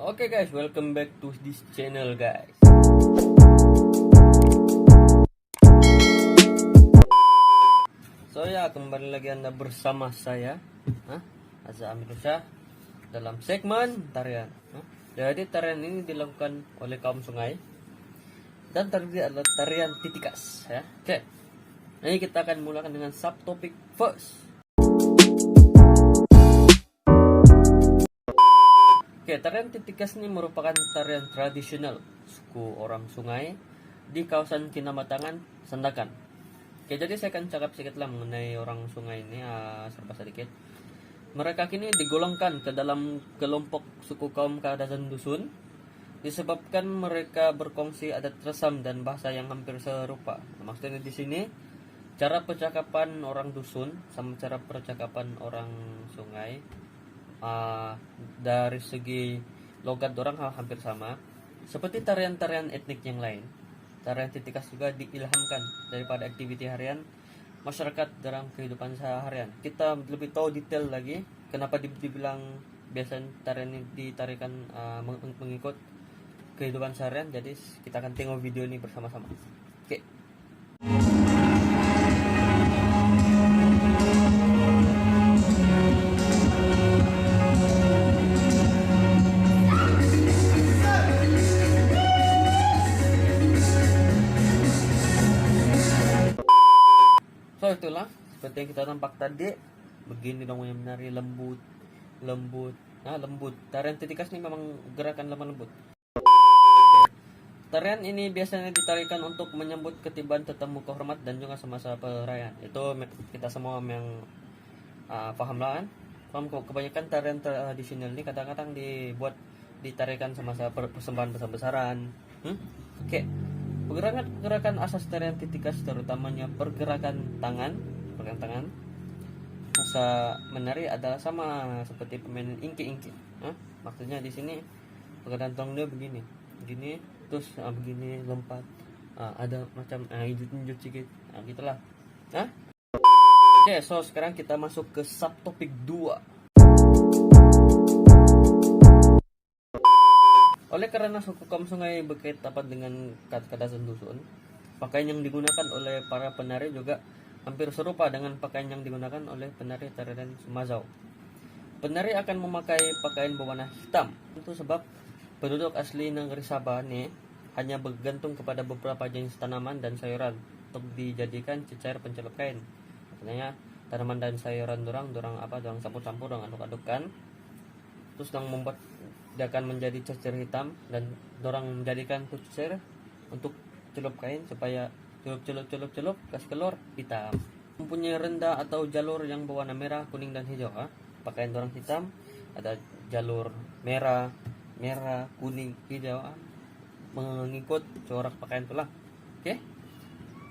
Oke guys, welcome back to this channel guys. So ya, kembali lagi Anda bersama saya, Azza Amirusyah, dalam segmen tarian. Jadi tarian ini dilakukan oleh kaum sungai dan terdiri adalah tarian titikas ya. Oke. Ini kita akan mulakan dengan subtopik first. Oke, tarian titikas ini merupakan tarian tradisional suku orang sungai di kawasan Kinamatangan, Sandakan. Oke, jadi saya akan cakap sedikit lah mengenai orang sungai ini, serba sedikit. Mereka kini digolongkan ke dalam kelompok suku kaum Kadazan Dusun disebabkan mereka berkongsi adat resam dan bahasa yang hampir serupa. Maksudnya di sini cara percakapan orang dusun sama cara percakapan orang sungai dari segi logat orang hampir sama. Seperti tarian-tarian etnik yang lain, tarian titikas juga diilhamkan daripada aktiviti harian masyarakat dalam kehidupan seharian. Kita lebih tahu detail lagi kenapa dibilang biasa tarian ini ditarikan mengikut kehidupan seharian. Jadi kita akan tengok video ini bersama-sama. Oke. So itulah seperti yang kita nampak tadi, begini dong yang menari lembut. Tarian titikas ini memang gerakan lemah lembut. Tarian ini biasanya ditarikan untuk menyambut ketiban tetamu kehormat dan juga semasa perayaan. Itu kita semua yang paham lah kan. Paham kok, kebanyakan tarian tradisional ini kadang-kadang ditarikan semasa persembahan besar-besaran. Oke. Gerakan asas tarian titikas terutamanya pergerakan tangan. Masa menari adalah sama seperti pemain ingki-ingki. Maksudnya di sini pergerakan tangan dia begini, terus begini lompat. Ada macam injut sedikit, gitulah. Oke, so sekarang kita masuk ke subtopik 2. Oleh karena suku kaum sungai berkaitan dengan Kadazan Dusun, pakaian yang digunakan oleh para penari juga hampir serupa dengan pakaian yang digunakan oleh penari tarian Sumazau. Penari akan memakai pakaian berwarna hitam. Itu sebab penduduk asli negeri Sabah ini hanya bergantung kepada beberapa jenis tanaman dan sayuran untuk dijadikan cecair pencelup kain. Maksudnya tanaman dan sayuran dorang campur-campur, dorang aduk-adukkan. Terus dorang membuat dia akan menjadi cecair hitam dan dorang menjadikan cecair untuk celup kain supaya celup kasih keluar hitam. Mempunyai rendah atau jalur yang berwarna merah, kuning dan hijau. Pakaian dorang hitam, ada jalur merah, kuning, hijau, mengikut corak pakaian pula. Oke.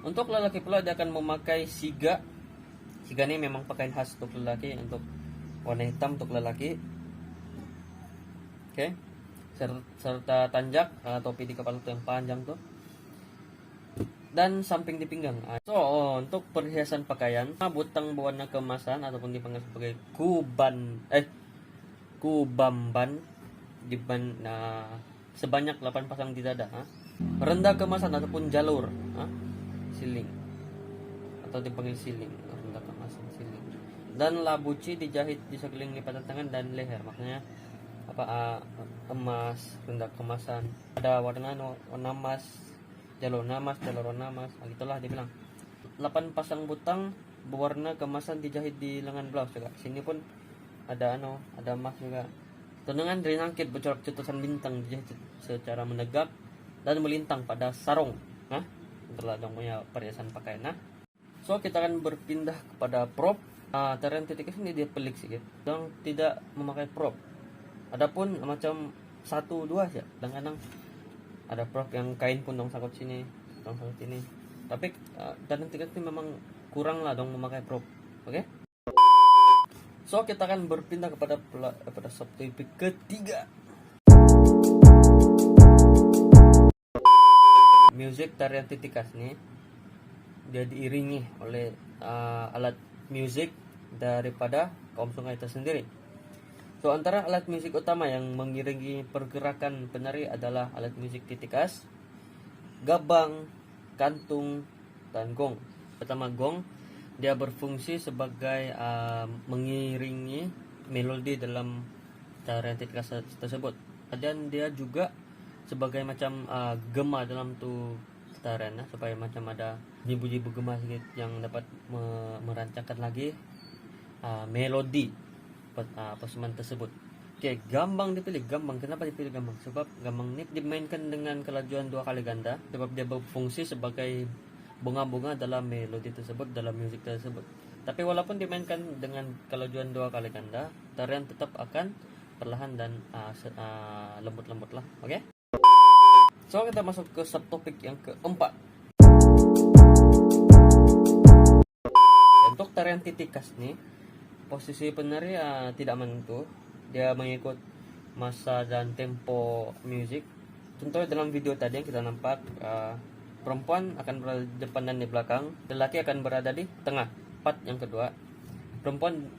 Untuk lelaki pula dia akan memakai siga. Siga ini memang pakaian khas untuk lelaki, untuk warna hitam untuk lelaki. Oke. Serta tanjak, topi di kepala tuh yang panjang tuh, dan samping di pinggang. So untuk perhiasan pakaian, butang berwarna keemasan ataupun dipanggil sebagai kubamban sebanyak 8 pasang di dada. Rendah keemasan ataupun jalur, siling atau dipanggil siling, rendah keemasan siling. Dan labuci dijahit di sekeliling lipatan tangan dan leher. Maksudnya emas, rendah kemasan, ada warna emas, jalur emas, gitulah dibilang. 8 pasang butang berwarna kemasan dijahit di lengan blouse juga. Sini pun ada emas juga. Tenungan rinangkit bercorak cetusan bintang dijahit secara menegak dan melintang pada sarung. Itulah dong punya perhiasan pakaian. So kita akan berpindah kepada prop. Tarian titikas ini dia pelik sedikit. Dong tidak memakai prop. Adapun macam 1-2 saja. Kadang-kadang ada prop yang kain pun dong sakut sini, dong sakut sini. Tapi tarian titikas ini memang kurang lah dong memakai prop. Oke? So kita akan berpindah kepada subtopik ketiga. Musik tarian titikas ini dia diiringi oleh alat musik daripada kaum sungai itu sendiri. So antara alat musik utama yang mengiringi pergerakan penari adalah alat musik titikas, gabang, kantung, dan gong. Pertama gong, dia berfungsi sebagai mengiringi melodi dalam tarian titikas tersebut. Dan dia juga sebagai macam gema dalam tu tarian, supaya macam ada jibu-jibu gema sedikit yang dapat merancangkan lagi melodi pasaman tersebut. Oke, gambang dipilih. Gambang, kenapa dipilih gambang? Sebab gambang ini dimainkan dengan kelajuan 2 kali ganda, sebab dia berfungsi sebagai bunga-bunga dalam melodi tersebut, dalam musik tersebut. Tapi walaupun dimainkan dengan kelajuan 2 kali ganda, tarian tetap akan perlahan dan lembut-lembut lah. Oke? So kita masuk ke subtopik yang keempat. Untuk tarian titikas nih, posisi penari tidak menentu. Dia mengikut masa dan tempo musik. Contohnya dalam video tadi yang kita nampak, perempuan akan berada di depan dan di belakang, lelaki akan berada di tengah. Part yang kedua, perempuan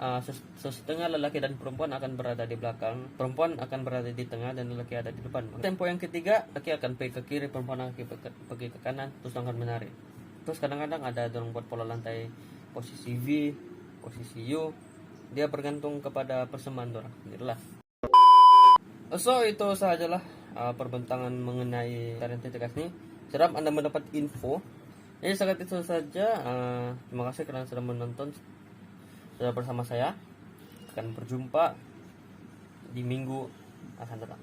setengah lelaki dan perempuan akan berada di belakang, perempuan akan berada di tengah, dan lelaki ada di depan. Tempo yang ketiga, lelaki akan pergi ke kiri, perempuan akan pergi ke kanan, terus akan menari. Terus kadang-kadang ada dorong buat pola lantai, posisi V, posisi U. Dia bergantung kepada persembahan orang sendirilah. So itu sajalah perbincangan mengenai tarian titikas ini. Serap Anda mendapat info. Jadi sangat itu saja. Terima kasih karena sudah menonton. Sudah bersama saya. Akan berjumpa di minggu akan datang.